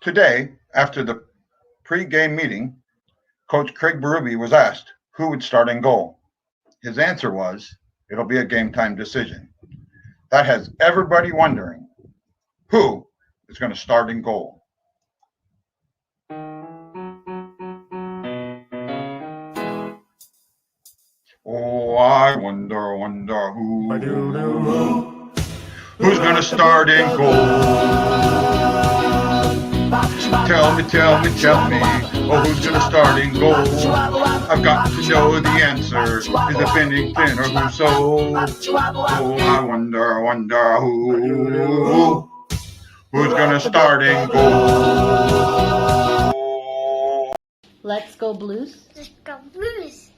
Today, after the pre-game meeting, Coach Craig Berube was asked who would start in goal. His answer was, it'll be a game time decision. That has everybody wondering who is going to start in goal. Oh, I wonder who's going to start in goal. Tell me, oh, who's going to start in goal? I've got to know the answer. Is it Binnington or Husso? Oh, I wonder who's going to start in goal. Let's go Blues. Let's go Blues.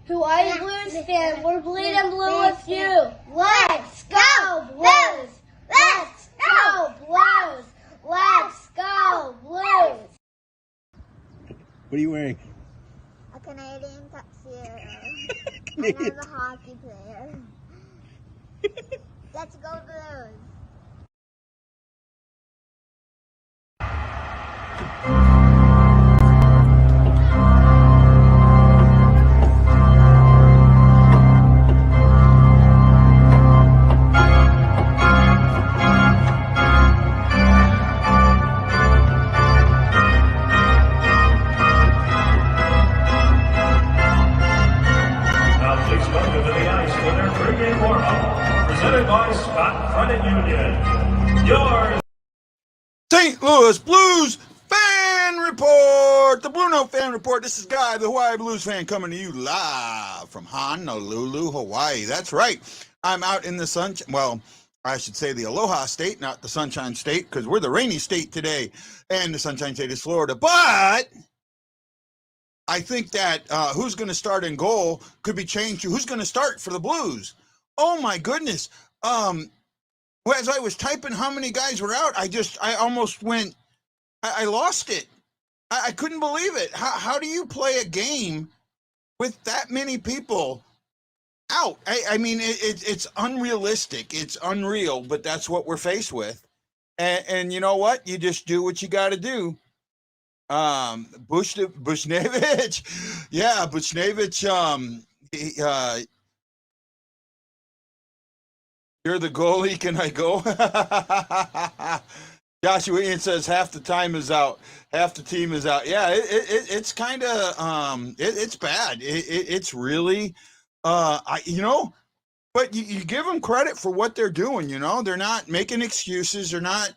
Hawaii Blues fan, we're bleeding blue with you. Let's go Blues! Let's go Blues! Let's go Blues! What are you wearing? A Canadian tuxedo. And I'm a hockey player. Let's go Blues. St. Louis Blues Fan Report, the BlueNote Fan Report. This is Guy, the Hawaii Blues fan, coming to you live from Honolulu, Hawaii. That's right. I'm out in the sunshine. Well, I should say the Aloha State, not the Sunshine State, because we're the rainy state today, and the Sunshine State is Florida. But I think that who's going to start in goal could be changed to who's going to start for the Blues. Oh, my goodness. Well, as I was typing how many guys were out, I almost went, I lost it. I couldn't believe it. How do you play a game with that many people out? I mean, it's unrealistic. It's unreal, but that's what we're faced with. And you know what? You just do what you got to do. Bushnevich. Yeah, Bushnevich, you're the goalie. Can I go? Joshua Ian says half the time is out. Half the team is out. Yeah, it's kind of it's bad. It's really but you give them credit for what they're doing. You know, they're not making excuses. They're not.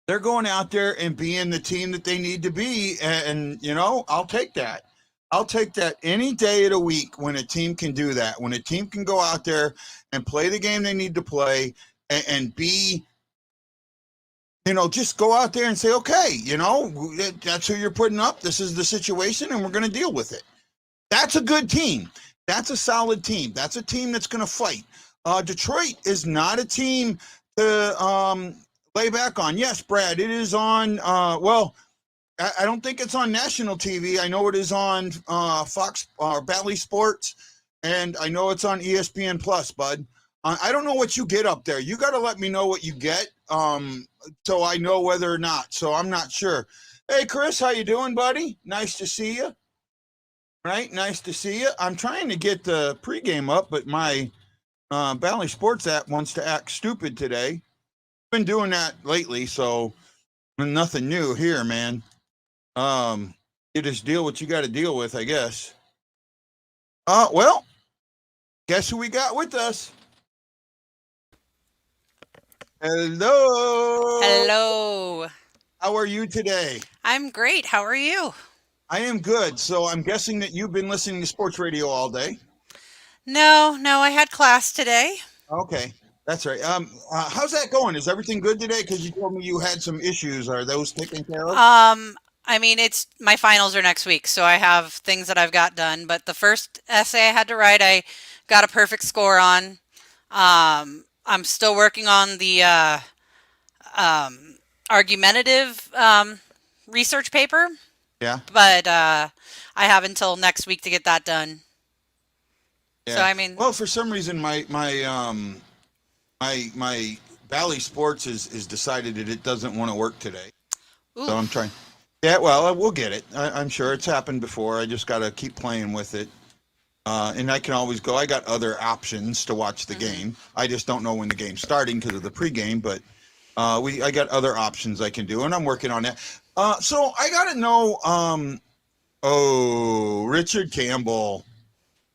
They're going out there and being the team that they need to be. And you know, I'll take that. I'll take that any day of the week when a team can do that. When a team can go out there and play the game they need to play and be, you know, just go out there and say, okay, you know, that's who you're putting up. This is the situation and we're going to deal with it. That's a good team. That's a solid team. That's a team that's going to fight. Detroit is not a team to lay back on. Yes, Brad, it is on, I don't think it's on national TV. I know it is on Fox or Bally Sports, and I know it's on ESPN Plus, bud. I don't know what you get up there. You got to let me know what you get, so I know whether or not. So I'm not sure. Hey, Chris, how you doing, buddy? Nice to see you. Right, nice to see you. I'm trying to get the pregame up, but my Bally Sports app wants to act stupid today. Been doing that lately, so nothing new here, man. You just deal what you got to deal with, I guess. Well, guess who we got with us? Hello. Hello. How are you today? I'm great. How are you? I am good. So I'm guessing that you've been listening to sports radio all day. No, I had class today. Okay, that's right. How's that going? Is everything good today? Because you told me you had some issues. Are those taken care of? I mean, it's my finals are next week, so I have things that I've got done. But the first essay I had to write, I got a perfect score on. I'm still working on the argumentative research paper. Yeah. But I have until next week to get that done. Yeah. So I mean, well, for some reason, my Bally Sports is decided that it doesn't want to work today. Ooh. So I'm trying. Yeah, well, we'll get it. I'm sure it's happened before. I just got to keep playing with it. And I can always go. I got other options to watch the game. I just don't know when the game's starting because of the pregame, but I got other options I can do, and I'm working on that. So I got to know, Richard Campbell.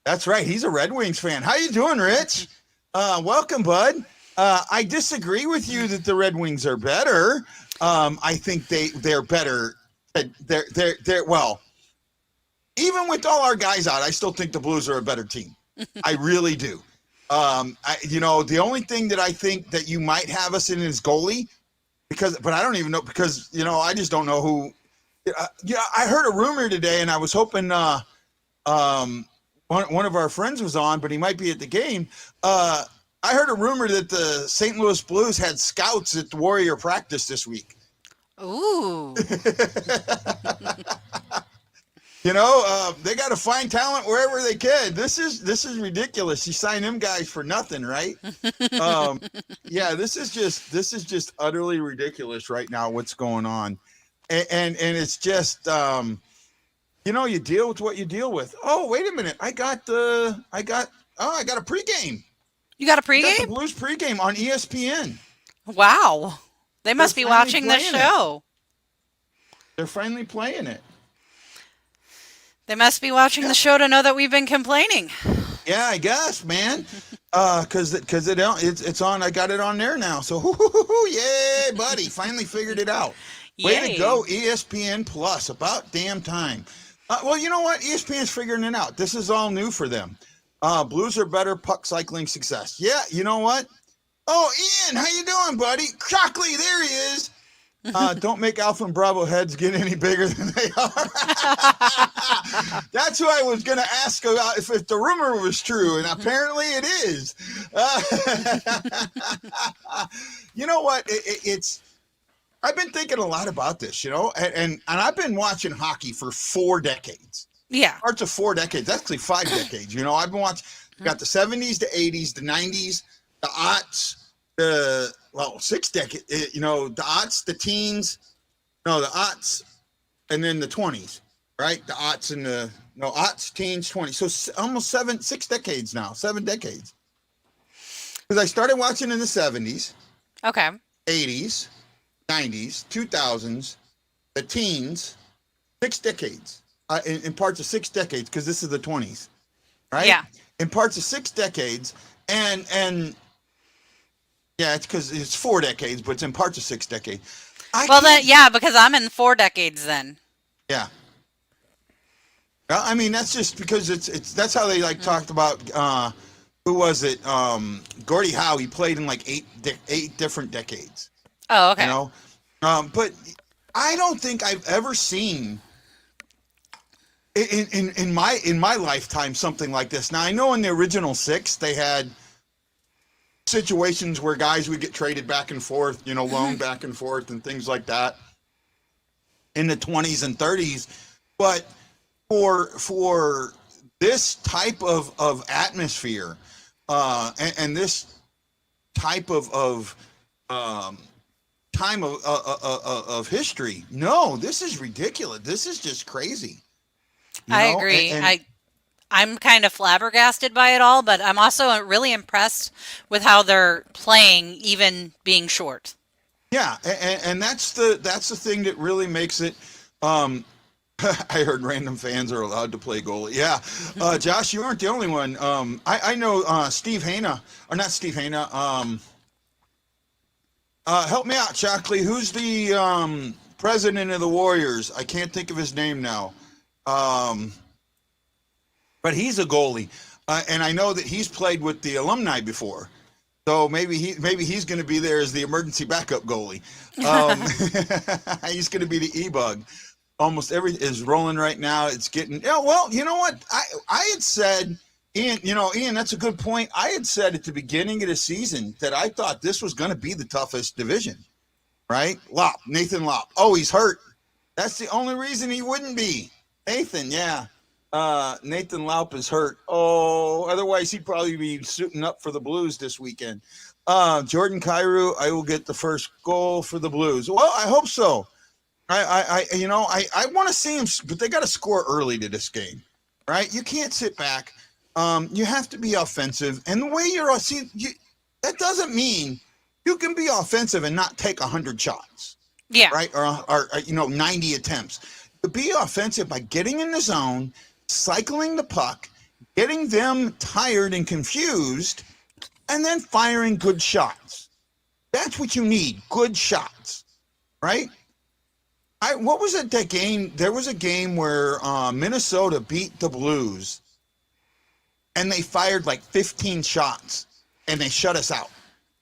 That's right. He's a Red Wings fan. How you doing, Rich? Welcome, bud. I disagree with you that the Red Wings are better. I think they're better. They're well, even with all our guys out, I still think the Blues are a better team. I really do. The only thing that I think that you might have us in is goalie, but I don't even know because I just don't know who. I heard a rumor today, and I was hoping one of our friends was on, but he might be at the game. I heard a rumor that the St. Louis Blues had scouts at the Warrior practice this week. Ooh. They got to find talent wherever they can. This is ridiculous. You sign them guys for nothing, right? Yeah, this is just utterly ridiculous right now. What's going on, and it's just you deal with what you deal with. Oh, wait a minute, I got a pregame. You got a I got pregame? the Blues pregame on ESPN. Wow, they must be watching this playing it. show. They're finally playing it. They must be watching the show to know that we've been complaining. Yeah, I guess, man. Because it's on. I got it on there now. So, yay, buddy! Finally figured it out. Way Yay. to go, ESPN Plus! About damn time. Well, you know what? ESPN's figuring it out. This is all new for them. Blues are better. Puck cycling success. Yeah, you know what? Oh, Ian, how you doing, buddy? Shockley, there he is. Don't make Alpha and Bravo heads get any bigger than they are. That's who I was going to ask about if the rumor was true, and apparently it is. You know what? It's. I've been thinking a lot about this, and I've been watching hockey for 4 decades. Yeah. Parts of 4 decades, actually 5 decades. I've been watching. Got the 70s, the 80s, the 90s, the aughts. 6 decades, the aughts, the teens, the aughts, and then the 20s, right? The aughts and aughts, teens, 20s. So almost 6 decades now, 7 decades. Because I started watching in the 70s, Okay. 80s, 90s, 2000s, the teens, 6 decades, in parts of 6 decades, because this is the 20s, right? Yeah. In parts of 6 decades, and yeah, it's because it's 4 decades, but it's in parts of 6 decades. Because I'm in 4 decades then. Yeah. Well, I mean, that's just because that's how they talked about, who was it? Gordie Howe, he played in 8 different decades. Oh, okay. But I don't think I've ever seen in my lifetime something like this. Now, I know in the original 6, they had situations where guys would get traded back and forth, loaned back and forth and things like that in the 20s and 30s. But for this type of atmosphere and this type of time of history, no, this is ridiculous. This is just crazy. I agree. I'm kind of flabbergasted by it all, but I'm also really impressed with how they're playing, even being short. Yeah, and that's the thing that really makes it. I heard random fans are allowed to play goalie. Yeah, Josh, you aren't the only one. I know Steve Hanna, or not Steve Hanna. Help me out, Shockley. Who's the president of the Warriors? I can't think of his name now. But he's a goalie, and I know that he's played with the alumni before, so maybe he's going to be there as the emergency backup goalie. He's going to be the e-bug. Almost everything is rolling right now. It's getting. Yeah, well, you know what? I had said, Ian, that's a good point. I had said at the beginning of the season that I thought this was going to be the toughest division, right? Nathan Lopp. Oh, he's hurt. That's the only reason he wouldn't be. Nathan, yeah. Nathan Laup is hurt. Oh, otherwise he'd probably be suiting up for the Blues this weekend. Jordan Cairo, I will get the first goal for the Blues. Well, I hope so. I want to see him, but they got to score early to this game, right? You can't sit back. You have to be offensive, and the way that doesn't mean you can be offensive and not take 100 shots, Yeah. right? Or 90 attempts. To be offensive by getting in the zone, cycling the puck, getting them tired and confused, and then firing good shots. That's what you need, good shots, right? What was it, that game? There was a game where Minnesota beat the Blues, and they fired like 15 shots, and they shut us out.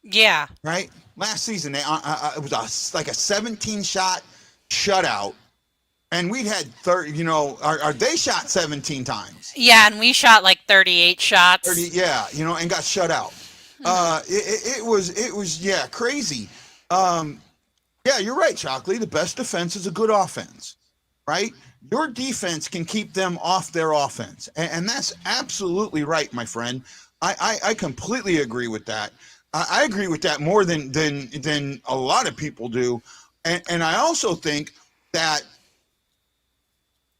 Yeah. Right? Last season, it was like a 17-shot shutout, and we'd had 30. They shot 17 times. Yeah, and we shot like 38 shots. 30, yeah, and got shut out. It was crazy. Yeah, you're right, Shockley. The best defense is a good offense, right? Your defense can keep them off their offense. And that's absolutely right, my friend. I completely agree with that. I agree with that more than a lot of people do. And I also think that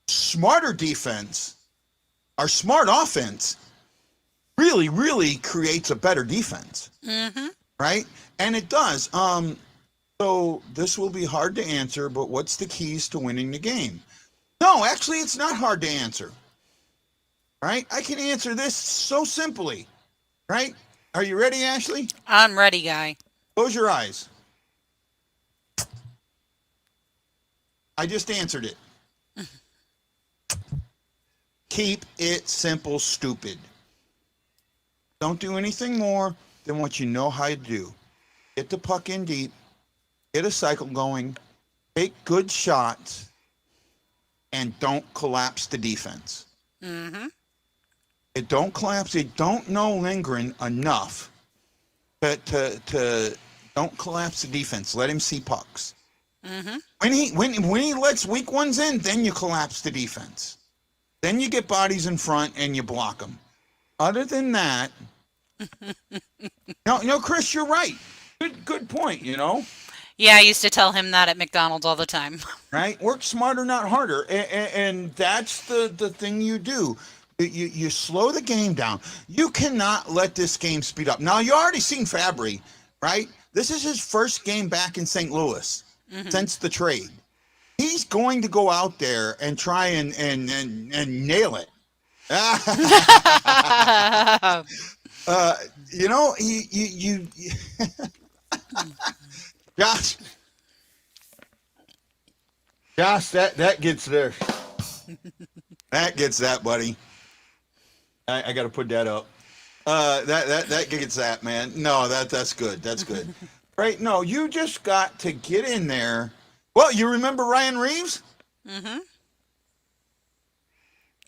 smarter defense, our smart offense, really, really creates a better defense, right? And it does. So this will be hard to answer, but what's the keys to winning the game? No, actually, it's not hard to answer, right? I can answer this so simply, right? Are you ready, Ashley? I'm ready, guy. Close your eyes. I just answered it. Keep it simple, stupid. Don't do anything more than what you know how to do. Get the puck in deep. Get a cycle going, take good shots, and don't collapse the defense. Don't collapse. You don't know Lingren enough to don't collapse the defense. Let him see pucks. When he lets weak ones in, then you collapse the defense. Then you get bodies in front and you block them. Other than that, no, Chris, you're right. Good point. Yeah, I used to tell him that at McDonald's all the time. Right? Work smarter, not harder. And that's the thing you do. You slow the game down. You cannot let this game speed up. Now, you already seen Fabry, right? This is his first game back in St. Louis since the trade. He's going to go out there and try and nail it. Josh, that gets there. That gets that, buddy. I got to put that up. That gets that, man. No, that's good. That's good. Right? No, you just got to get in there. Well, you remember Ryan Reeves?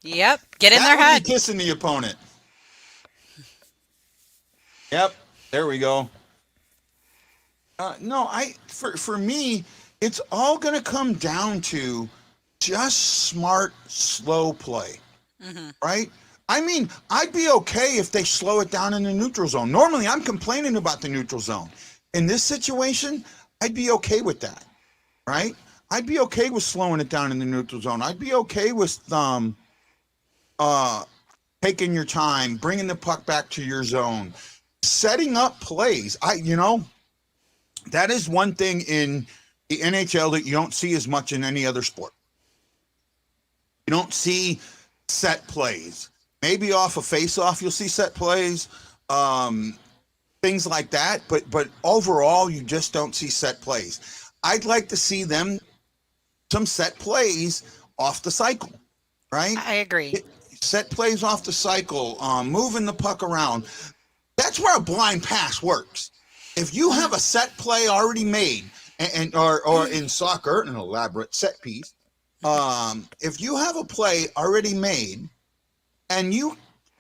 Yep. Get in their head. Kissing the opponent. Yep. There we go. For me, it's all going to come down to just smart, slow play, right? I mean, I'd be okay if they slow it down in the neutral zone. Normally, I'm complaining about the neutral zone. In this situation, I'd be okay with that, right? I'd be okay with slowing it down in the neutral zone. I'd be okay with taking your time, bringing the puck back to your zone, setting up plays. That is one thing in the NHL that you don't see as much in any other sport. You don't see set plays. Maybe off a face-off, you'll see set plays, things like that. But overall, you just don't see set plays. I'd like to see some set plays off the cycle, right? I agree. Set plays off the cycle, moving the puck around. That's where a blind pass works. If you have a set play already made, or in soccer, an elaborate set piece, if you have a play already made, and you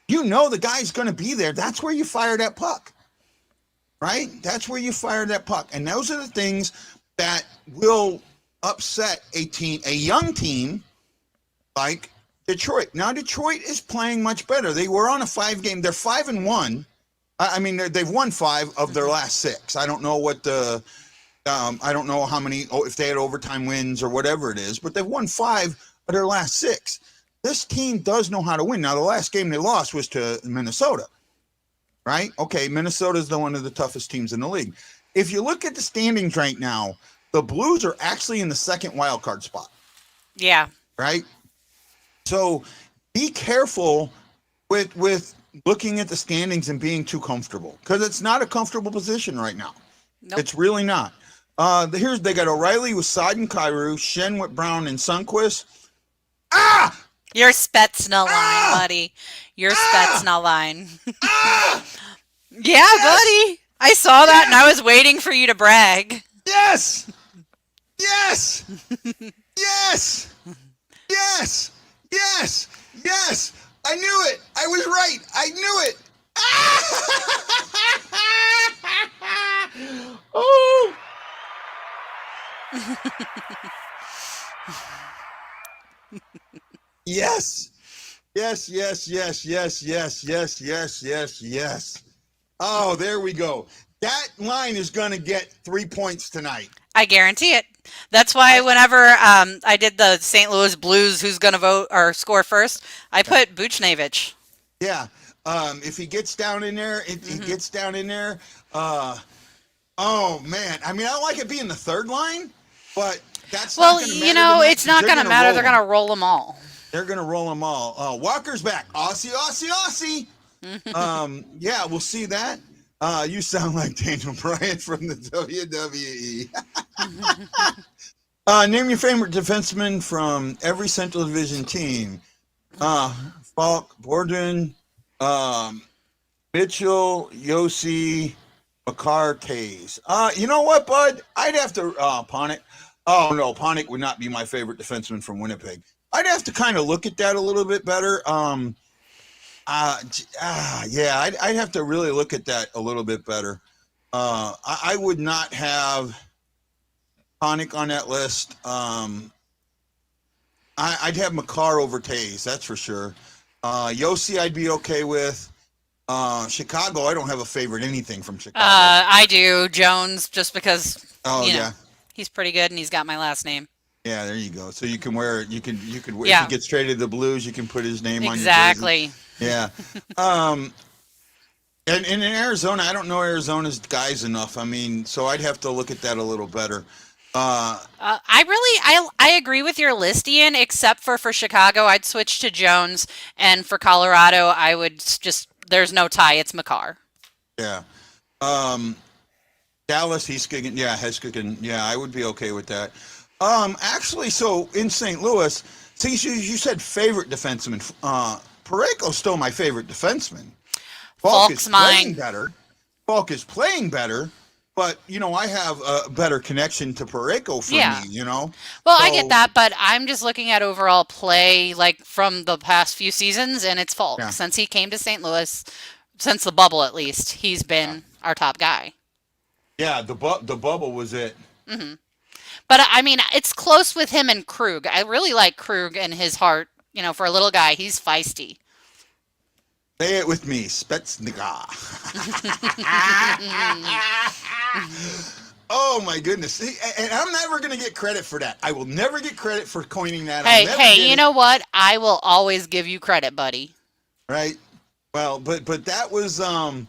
know the guy's going to be there, that's where you fire that puck, right? That's where you fire that puck. And those are the things that will upset a young team like Detroit. Now, Detroit is playing much better. They were on a 5-game. They're 5-1 I mean, they've won 5 of their last 6. I don't know what the, I don't know how many, if they had overtime wins or whatever it is, but they've won 5 of their last 6. This team does know how to win. Now, the last game they lost was to Minnesota, right? Okay, Minnesota is one of the toughest teams in the league. If you look at the standings right now, the Blues are actually in the second wild card spot. Yeah. Right? So be careful with looking at the standings and being too comfortable, because it's not a comfortable position right now. Nope. It's really not. They got O'Reilly with Side and Kyrou, Shen with Brown and Sundqvist. Your Spetsna line, buddy. Your Spetsna line. Yeah, buddy. I saw that and I was waiting for you to brag. Yes! Yes! Yes! Yes! Yes! Yes! I knew it! I was right! I knew it! Oh! Yes! Yes, yes, yes, yes, yes, yes, yes, yes, yes. Oh, there we go. That line is going to get 3 points tonight. I guarantee it. That's why whenever I did the St. Louis Blues, who's going to vote or score first, I put Buchnevich. Yeah. If he gets down in there, he gets down in there. Oh, man. I mean, I don't like it being the third line, but that's not going to matter. Well, it's not going to matter. They're going to roll them all. They're going to roll them all. Walker's back. Aussie, Aussie, Aussie. Yeah, we'll see that. You sound like Daniel Bryan from the WWE. Name your favorite defenseman from every Central Division team. Faulk, Borden, Mitchell, Yossi, Makar, Taze. You know what, bud? I'd have to Panik. Oh, no, Panik would not be my favorite defenseman from Winnipeg. I'd have to kind of look at that a little bit better. Yeah, I'd have to really look at that a little bit better. I would not have Panik on that list. I'd have Makar over Taze, that's for sure. Yossi I'd be okay with. Chicago, I don't have a favorite anything from Chicago. I do. Jones, just because, yeah. He's pretty good and he's got my last name. Yeah, there you go. So you can wear it. You could wear, Yeah. if he gets traded to the Blues, you can put his name on your jersey. Exactly. Yeah. And in Arizona, I don't know Arizona's guys enough. I mean, so I'd have to look at that a little better. I agree with your list, Ian, except for Chicago, I'd switch to Jones. And for Colorado, I would there's no tie. It's Makar. Yeah. Dallas, Heiskanen. Yeah, I would be okay with that. Actually, so in St. Louis, see, you said favorite defenseman. Parayko's still my favorite defenseman. Faulk is playing better. Faulk is playing better, but I have a better connection to Parayko for me. Well, I get that, but I'm just looking at overall play, like from the past few seasons, and it's Faulk. Yeah. Since he came to St. Louis, since the bubble at least, he's been our top guy. Yeah, the bubble was it. Mm-hmm. But I mean, it's close with him and Krug. I really like Krug and his heart. For a little guy, he's feisty. Say it with me, Spetsnega. Oh my goodness! And I'm never going to get credit for that. I will never get credit for coining that. Hey, you know what? I will always give you credit, buddy. Right. Well, but that was I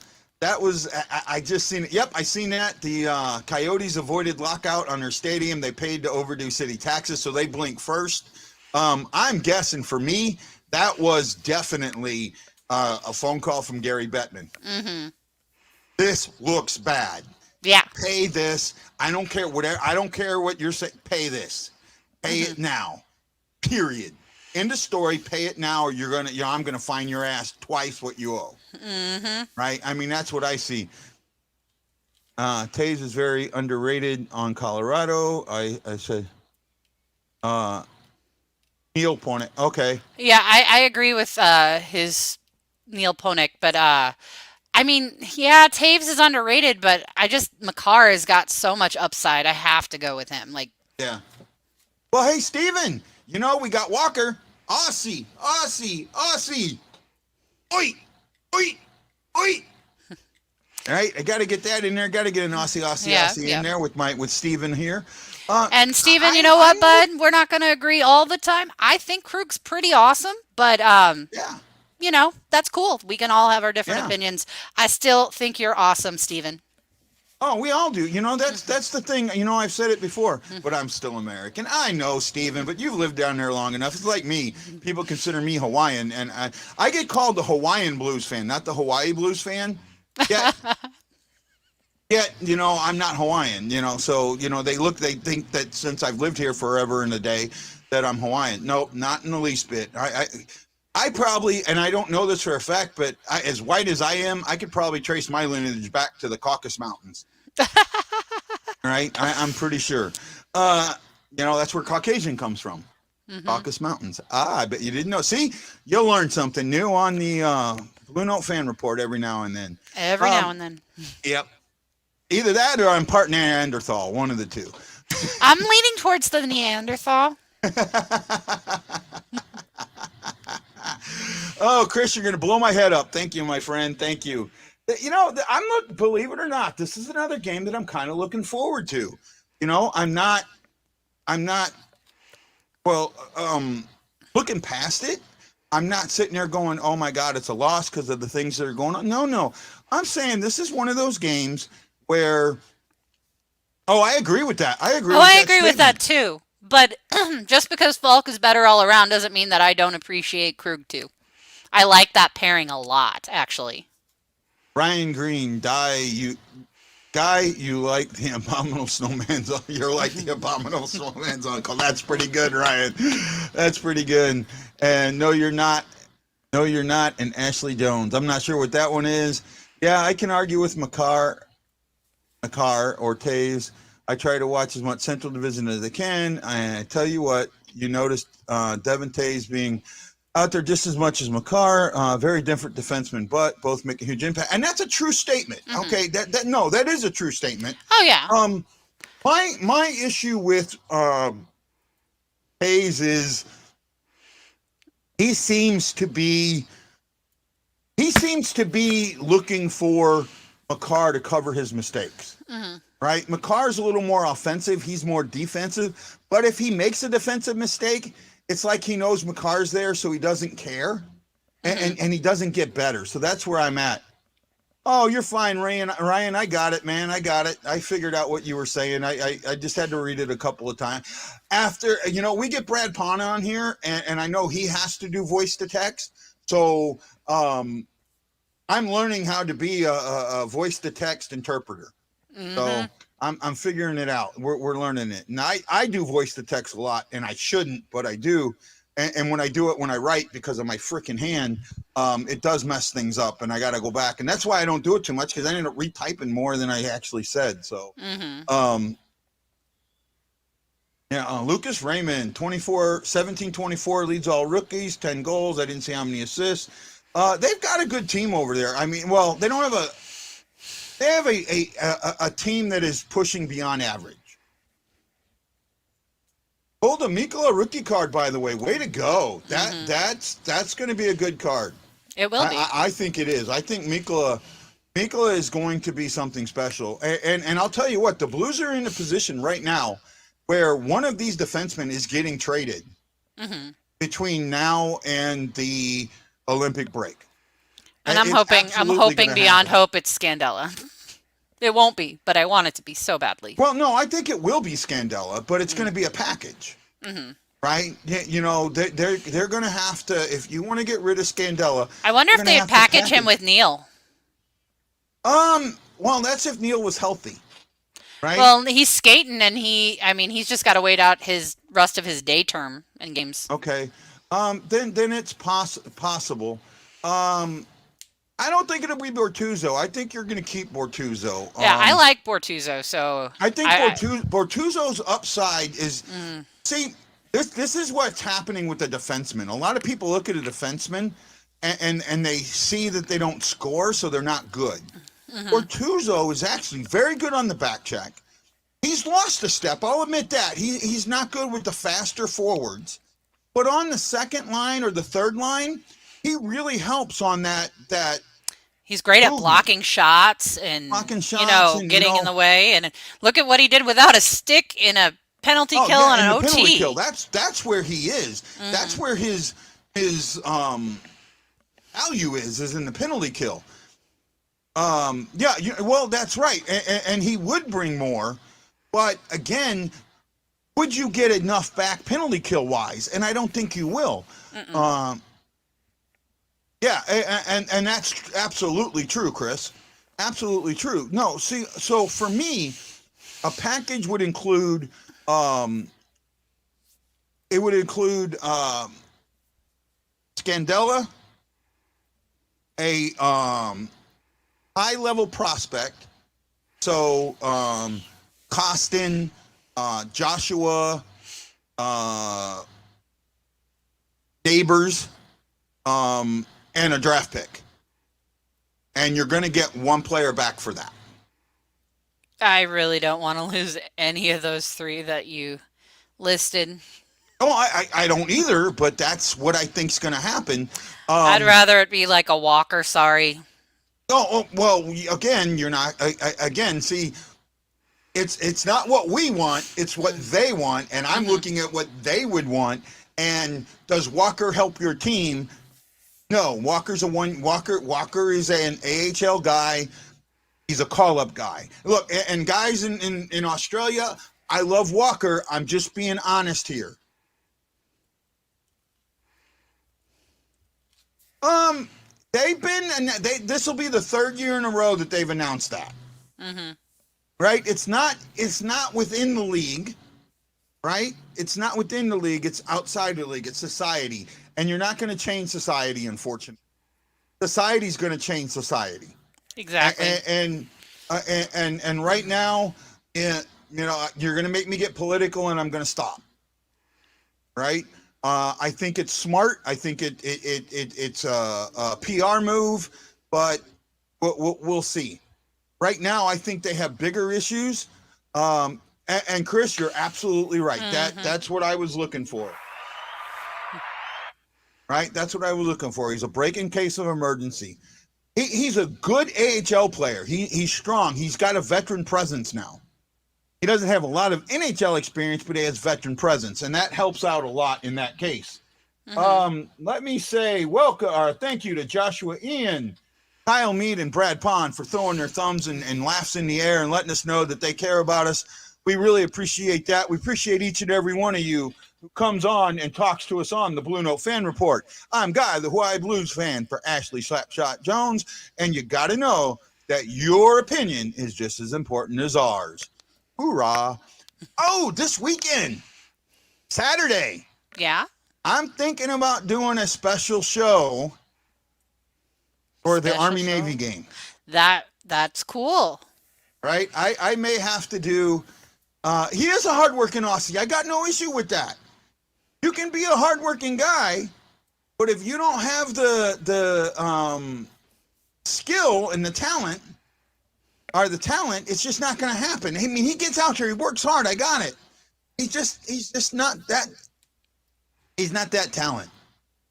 just seen it. Yep, I seen that. The Coyotes avoided lockout on their stadium. They paid the overdue city taxes, so they blink first. I'm guessing for me that was definitely a phone call from Gary Bettman. Mm-hmm. This looks bad. Yeah. Pay this. I don't care I don't care what you're saying. Pay this. Pay it now. Period. End of story. Pay it now, or I'm gonna fine your ass twice what you owe. Mm-hmm. Right. I mean, that's what I see. Taze is very underrated on Colorado. I said. Neal Ponick. Okay. Yeah, I agree with his Neal Ponick, but I mean, yeah, Taves is underrated, but Makar has got so much upside. I have to go with him. Yeah. Well, hey, Steven, we got Walker. Aussie, Aussie, Aussie. Oi, oi, oi. All right, I got to get that in there. Got to get an Aussie in there with Steven here. And Steven, you know what, bud? We're not going to agree all the time. I think Krug's pretty awesome, but yeah. You know, that's cool. We can all have our different opinions. I still think you're awesome, Steven. Oh, we all do. You know, that's the thing. You know, I've said it before, but I'm still American. I know, Steven, but you've lived down there long enough. It's like me. People consider me Hawaiian, and I get called the Hawaiian blues fan, not the Hawaii blues fan. Yet, you know, I'm not Hawaiian, you know, so, you know, they think that since I've lived here forever and a day that I'm Hawaiian. Nope, not in the least bit. I probably, and I don't know this for a fact, but as white as I am, I could probably trace my lineage back to the Caucasus Mountains. Right? I'm pretty sure. You know, that's where Caucasian comes from. Caucasus Mountains. I bet you didn't know. See, you'll learn something new on the Blue Note Fan Report every now and then. Every now and then. Yep. Either that or I'm part Neanderthal, one of the two. I'm leaning towards the Neanderthal. Oh, Chris, you're going to blow my head up. Thank you, my friend. Thank you. You know, believe it or not, this is another game that I'm kind of looking forward to. You know, I'm not, looking past it. I'm not sitting there going, oh my God, it's a loss because of the things that are going on. No. I'm saying this is one of those games where, I agree with that. I agree with that too. But just because Faulk is better all around doesn't mean that I don't appreciate Krug too. I like that pairing a lot, actually. Ryan Green, you like the Abominable Snowman's. You're like the Abominable Snowman's uncle. That's pretty good, Ryan. That's pretty good. And no, you're not. And Ashley Jones. I'm not sure what that one is. Yeah, I can argue with Makar or Taves. I try to watch as much Central Division as I can. And I tell you what, you noticed Devin Taves being out there just as much as Makar. Very different defensemen, but both make a huge impact. And that's a true statement. Okay, that is a true statement. Oh yeah. My issue with Taves is he seems to be looking for Makar to cover his mistakes. Right? Makar's a little more offensive. He's more defensive. But if he makes a defensive mistake, it's like he knows Makar's there, so he doesn't care. And he doesn't get better. So that's where I'm at. Oh, you're fine, Ryan. I got it, man. I got it. I figured out what you were saying. I just had to read it a couple of times. After, you know, we get Brad Pana on here, and I know he has to do voice to text. So I'm learning how to be a voice to text interpreter. So I'm figuring it out. We're learning it. And I do voice to text a lot, and I shouldn't, but I do. And when I do it, when I write, because of my freaking hand, it does mess things up, and I got to go back. And that's why I don't do it too much, because I end up retyping more than I actually said. So, Lucas Raymond, 17-24, leads all rookies, 10 goals. I didn't see how many assists. They've got a good team over there. I mean, well, they don't have they have a team that is pushing beyond average. Hold a Mikkola rookie card, by the way. Way to go. That's going to be a good card. It will be. I think it is. I think Mikkola is going to be something special. And I'll tell you what, the Blues are in a position right now where one of these defensemen is getting traded between now and the Olympic break. And I'm hoping beyond hope it's Scandella. It won't be, but I want it to be so badly. Well, no, I think it will be Scandella, but it's going to be a package, right? You know, they're going to have to, if you want to get rid of Scandella. I wonder if they package him with Neal. Well, that's if Neal was healthy, right? Well, he's skating, and he's just got to wait out his rest of his day term in games. Okay, then it's possible. I don't think it'll be Bortuzzo. I think you're going to keep Bortuzzo. Yeah, I like Bortuzzo. So I think Bortuzzo's upside is see. This is what's happening with the defenseman. A lot of people look at a defenseman and they see that they don't score, so they're not good. Bortuzzo is actually very good on the back check. He's lost a step. I'll admit that. He's not good with the faster forwards, but on the second line or the third line, he really helps on that. He's great at movement. blocking shots and getting in the way. And look at what he did without a stick in a penalty kill and an OT. Penalty kill. That's where he is. That's where his value is in the penalty kill. Well, that's right, and he would bring more, but again, would you get enough back penalty kill wise? And I don't think you will. And that's absolutely true, Chris. Absolutely true. No, see, so for me, a package would include Scandella, a high-level prospect, so Kostin, Joshua, Neighbors, and a draft pick. And you're going to get one player back for that. I really don't want to lose any of those three that you listed. Oh, I don't either, but that's what I think's going to happen. I'd rather it be like a Walker, sorry. Oh, well, again, you're not. Again, see, it's not what we want; it's what they want, and I'm looking at what they would want. And does Walker help your team? No, Walker's Walker is an AHL guy. He's a call-up guy. Look, and guys in Australia, I love Walker. I'm just being honest here. They've been, this will be the third year in a row that they've announced that. Right? It's not within the league, right? It's not within the league. It's outside the league. It's society. And you're not going to change society, unfortunately. Society's going to change society. Exactly. And right now, you're going to make me get political, and I'm going to stop. Right? I think it's smart. I think it's a PR move, but we'll see. Right now, I think they have bigger issues. And Chris, you're absolutely right. That's what I was looking for. Right? That's what I was looking for. He's a break in case of emergency. He's a good AHL player. He's strong. He's got a veteran presence now. He doesn't have a lot of NHL experience, but he has veteran presence, and that helps out a lot in that case. Let me say thank you to Joshua Ian, Kyle Mead, and Brad Pond for throwing their thumbs and laughs in the air and letting us know that they care about us. We really appreciate that. We appreciate each and every one of you who comes on and talks to us on the Blue Note Fan Report. I'm Guy, the Hawaii Blues fan, for Ashley Slapshot Jones, and you got to know that your opinion is just as important as ours. Hoorah. Oh, this weekend, Saturday. Yeah. I'm thinking about doing a special show for the Army-Navy game. That's cool. Right? I may have to do, he is a hardworking Aussie. I got no issue with that. You can be a hardworking guy, but if you don't have the skill and the talent, it's just not going to happen. I mean, he gets out there, he works hard. I got it. He's just not that. He's not that talent.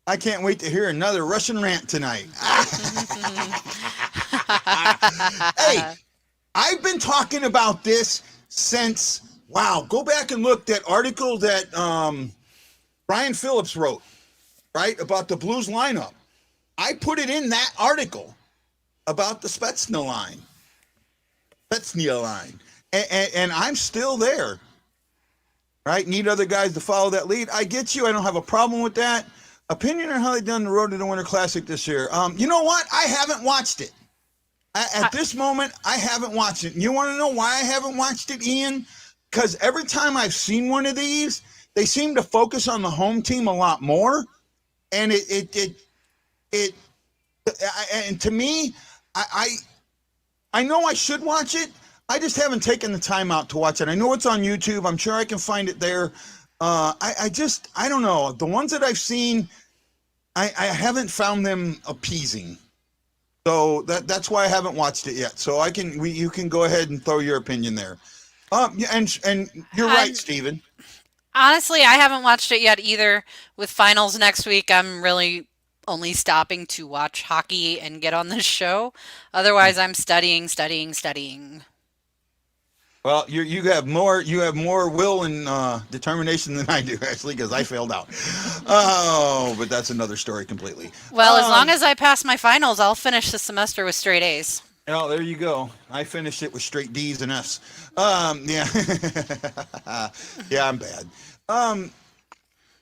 I can't wait to hear another Russian rant tonight. Hey, I've been talking about this since, go back and look that article that Brian Phillips wrote, right, about the Blues lineup. I put it in that article about the Spetsnil line. And I'm still there, right? Need other guys to follow that lead. I get you. I don't have a problem with that. Opinion on how they done the road to the Winter Classic this year. You know what? I haven't watched it. At this moment, I haven't watched it. And you want to know why I haven't watched it, Ian? Because every time I've seen one of these, they seem to focus on the home team a lot more. And and to me, I know I should watch it. I just haven't taken the time out to watch it. I know it's on YouTube. I'm sure I can find it there. I don't know. The ones that I've seen, I haven't found them appeasing. So that's why I haven't watched it yet. So you can go ahead and throw your opinion there. And you're right, Steven. Honestly, I haven't watched it yet either. With finals next week, I'm really only stopping to watch hockey and get on this show. Otherwise, I'm studying. Well, you have more will and determination than I do, actually, because I failed out. Oh, but that's another story completely. Well, as long as I pass my finals, I'll finish the semester with straight A's. Oh, there you go. I finished it with straight D's and F's. Yeah, yeah, I'm bad.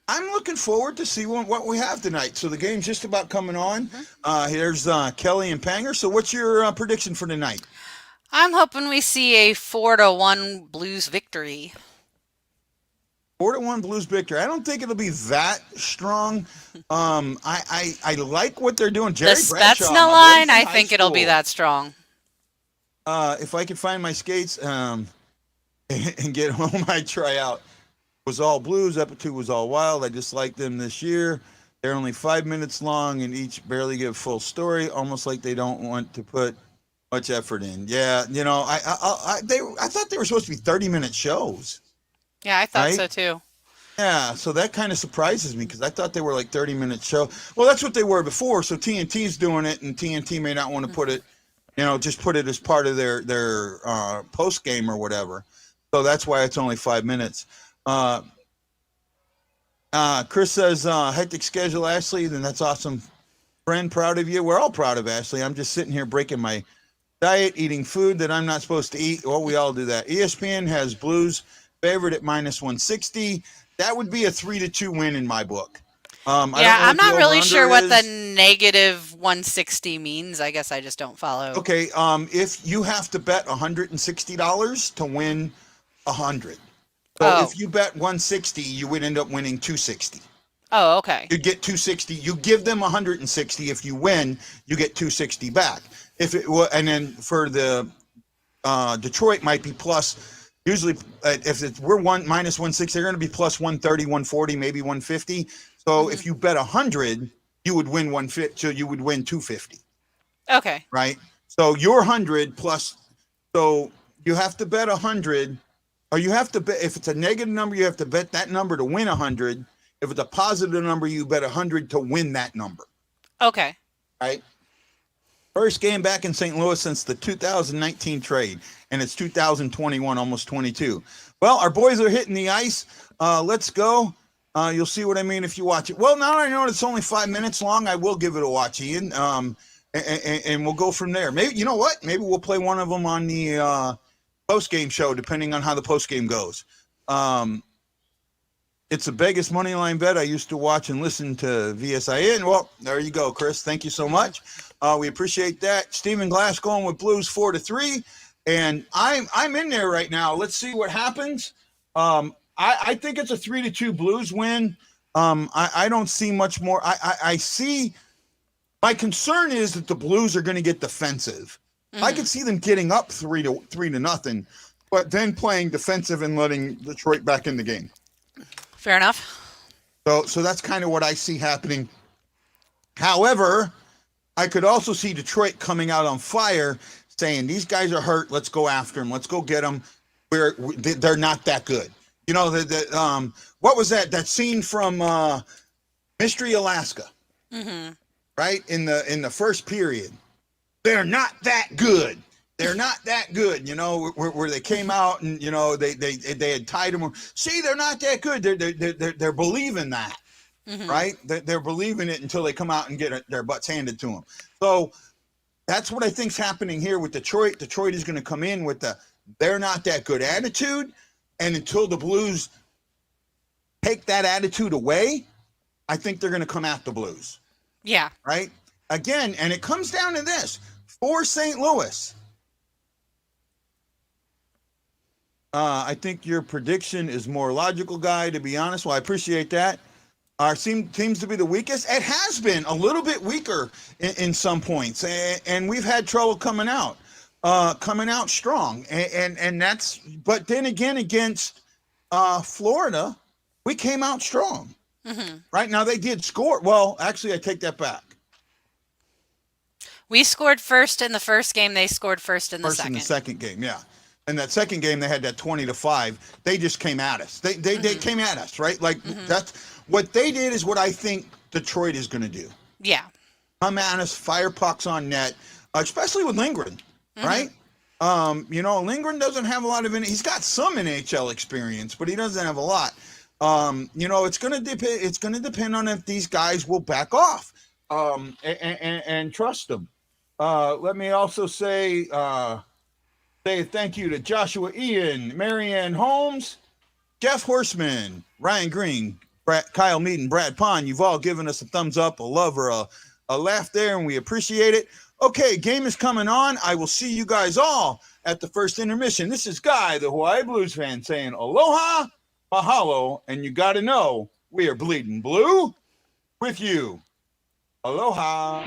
I'm looking forward to see what we have tonight. So the game's just about coming on. Here's Kelly and Panger. So what's your prediction for tonight? I'm hoping we see a 4-1 Blues victory. 4-1 Blues victory. I don't think it'll be that strong. I like what they're doing. Jerry The Bradshaw, Spetsna my boy line, from I high think it'll be school. that strong. If I could find my skates and get home, I try out. Was all Blues. Up to was all Wild. I just like them this year. They're only 5 minutes long and each barely give full story, almost like they don't want to put much effort in. Yeah, you know, I thought they were supposed to be 30-minute shows. Yeah, I thought Right? so too. Yeah, so that kind of surprises me because I thought they were like 30-minute show. Well, that's what they were before. So TNT's doing it, and TNT may not want to put it, you know, just put it as part of their post game or whatever. So that's why it's only 5 minutes. Chris says hectic schedule, Ashley. Then that's awesome. Friend, proud of you. We're all proud of Ashley. I'm just sitting here breaking my diet, eating food that I'm not supposed to eat. Well, we all do that. ESPN has Blues favored at -160. That would be a 3-2 win in my book. I'm not really sure what the -160 means. I guess I just don't follow. Okay, if you have to bet $160 to win 100. So if you bet 160, you would end up winning 260. Oh, okay. You get 260. You give them 160. If you win, you get 260 back. If it and then for the Detroit might be plus. Usually, if we're -160, they're going to be plus 130, 140, maybe 150. So if you bet 100, you would win 150. So you would win 250. Okay. Right. So your 100 plus. So you have to bet 100, or you have to bet. If it's a negative number, you have to bet that number to win 100. If it's a positive number, you bet 100 to win that number. Okay. Right. First game back in St. Louis since the 2019 trade, and it's 2021, almost 22. Well, our boys are hitting the ice. Let's go. You'll see what I mean if you watch it. Well, now I know it's only 5 minutes long. I will give it a watch, Ian, and we'll go from there. Maybe, you know what? Maybe we'll play one of them on the post-game show, depending on how the post-game goes. It's a Vegas money line bet I used to watch and listen to VSIN. Well, there you go, Chris. Thank you so much. We appreciate that. Stephen Glass going with Blues 4-3, and I'm in there right now. Let's see what happens. I think it's a 3-2 Blues win. I don't see much more. I see. My concern is that the Blues are going to get defensive. I could see them getting up 3-0, but then playing defensive and letting Detroit back in the game. Fair enough. So that's kind of what I see happening. However, I could also see Detroit coming out on fire, saying these guys are hurt. Let's go after them. Let's go get them. They're not that good. You know, what was that scene from Mystery Alaska? Mm-hmm. Right in the first period, they're not that good. They're not that good, you know, where they came out and, you know, they had tied them. See, they're not that good. They're believing that, right? They're believing it until they come out and get their butts handed to them. So that's what I think's happening here with Detroit. Detroit is going to come in with they're not that good attitude. And until the Blues take that attitude away, I think they're going to come at the Blues. Yeah. Right? Again, and it comes down to this. For St. Louis, I think your prediction is more logical, Guy, to be honest. Well, I appreciate that. Our team seems to be the weakest. It has been a little bit weaker in some points, and we've had trouble coming out strong. And that's, but then again, against Florida, we came out strong. Right now, they did score. Well, actually, I take that back. We scored first in the first game. They scored first in the second. In the second game, yeah. In that second game, they had that 20-5. They just came at us. They came at us, right? Like that's what they did is what I think Detroit is going to do. Yeah. Come at us, fire pucks on net, especially with Lingren, right? Lingren doesn't have a lot of he's got some NHL experience, but he doesn't have a lot. It's going to depend on if these guys will back off and trust them. Let me also say thank you to Joshua Ian, Marianne Holmes, Jeff Horseman, Ryan Green, Kyle Meaden, Brad Pond. You've all given us a thumbs up, a love, or a laugh there, and we appreciate it. Okay, game is coming on. I will see you guys all at the first intermission. This is Guy, the Hawaii Blues fan, saying aloha, mahalo, and you got to know we are bleeding blue with you. Aloha.